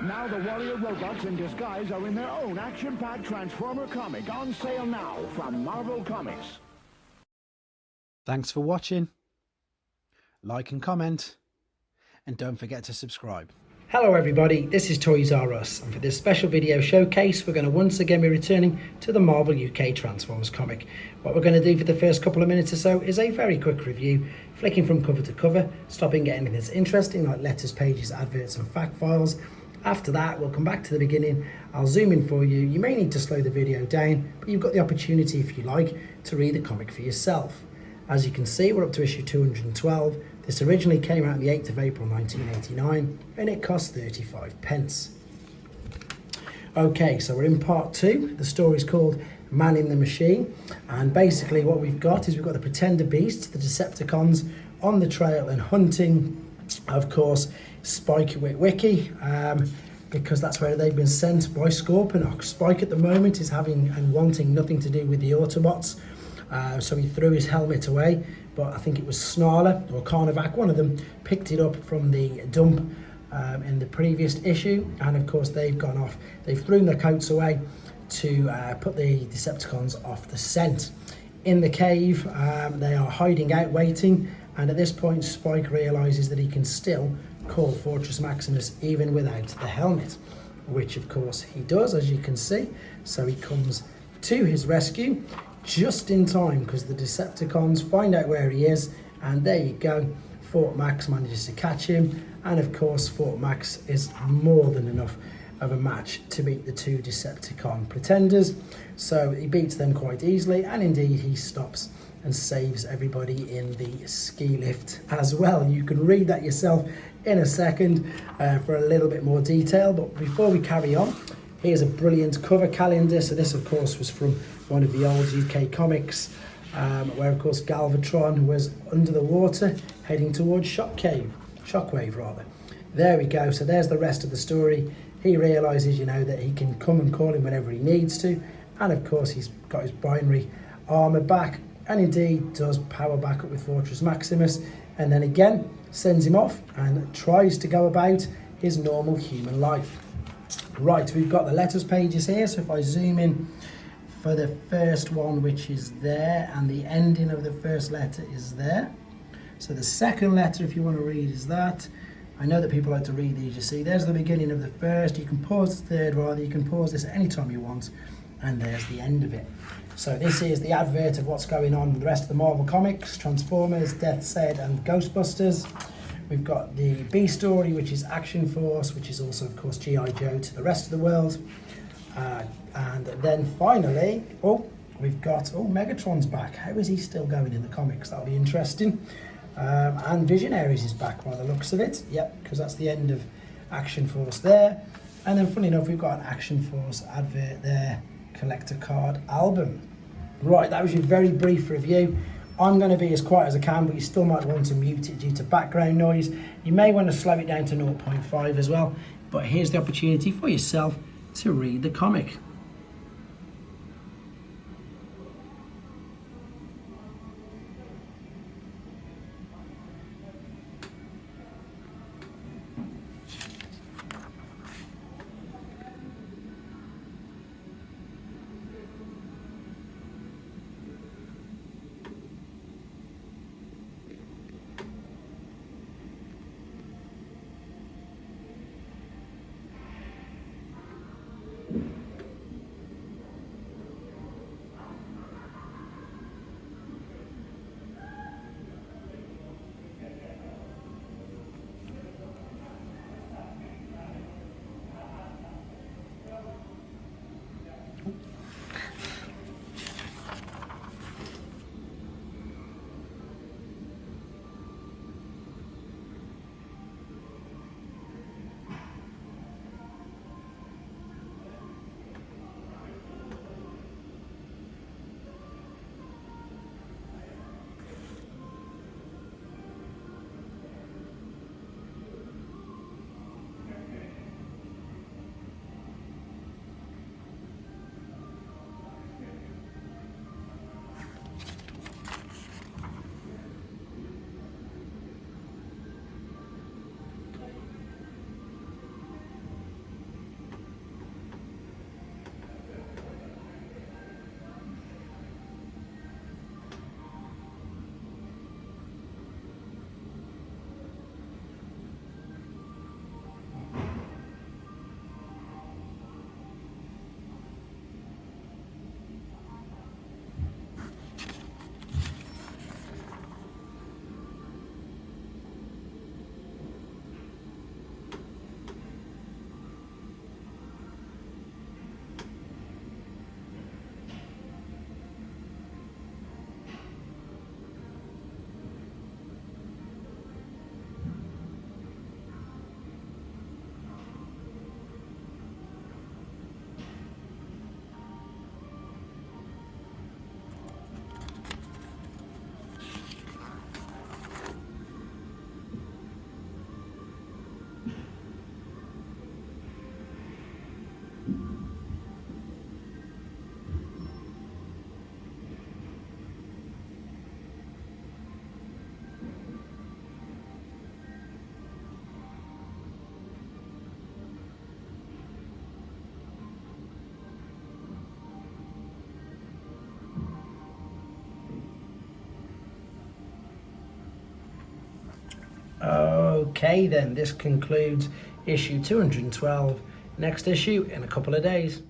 Now the warrior robots in disguise are in their own action-packed Transformer comic, on sale now from Marvel Comics. Thanks for watching. Like and comment, and don't forget to subscribe. Hello everybody, this is Toys R Us, and for this special video showcase we're going to once again be returning to the Marvel UK Transformers comic. What we're going to do for the first couple of minutes or so is a very quick review, flicking from cover to cover, stopping at anything that's interesting like letters, pages, adverts and fact files. After that we'll come back to the beginning, I'll zoom in for you. You may need to slow the video down, but you've got the opportunity, if you like, to read the comic for yourself. As you can see, we're up to issue 212. This originally came out on the 8th of April 1989 and it cost 35 pence. Okay, so we're in part 2. The story's called Man in the Machine, and basically what we've got is we've got the Pretender Beasts, the Decepticons, on the trail and hunting, of course, Spike Witwicky, because that's where they've been sent by Scorponok. Spike at the moment is having and wanting nothing to do with the Autobots. So he threw his helmet away, but I think it was Snarler or Carnivac, one of them, picked it up from the dump in the previous issue, and of course they've gone off. They've thrown their coats away to put the Decepticons off the scent. In the cave, they are hiding out, waiting, and at this point Spike realises that he can still call Fortress Maximus even without the helmet, which of course he does, as you can see. So he comes to his rescue just in time, because the Decepticons find out where he is, and there you go, Fort Max manages to catch him, and of course Fort Max is more than enough of a match to beat the two Decepticon pretenders. So he beats them quite easily, and indeed he stops and saves everybody in the ski lift as well. You can read that yourself in a second for a little bit more detail, but before we carry on, here's a brilliant cover calendar. So this of course was from one of the old UK comics, where of course Galvatron was under the water heading towards Shockwave rather. There we go, so there's the rest of the story. He realises, you know, that he can come and call him whenever he needs to, and of course he's got his binary armour back, and indeed does power back up with Fortress Maximus, and then again sends him off and tries to go about his normal human life. Right, we've got the letters pages here, so if I zoom in for the first one, which is there, and the ending of the first letter is there. So the second letter, if you want to read, is that. I know that people like to read these, you see. There's the beginning of the first. You can pause the third rather. You can pause this any time you want, and there's the end of it. So this is the advert of what's going on with the rest of the Marvel Comics, Transformers, Death's Head and Ghostbusters. We've got the B story, which is Action Force, which is also, of course, G.I. Joe to the rest of the world. And then finally, we've got, Megatron's back. How is he still going in the comics? That'll be interesting. And Visionaries is back by the looks of it. Yep, because that's the end of Action Force there. And then, funny enough, we've got an Action Force advert there, collector card album. Right, that was your very brief review. I'm going to be as quiet as I can, but you still might want to mute it due to background noise. You may want to slow it down to 0.5 as well. But here's the opportunity for yourself to read the comic. Okay then, this concludes issue 212. Next issue in a couple of days.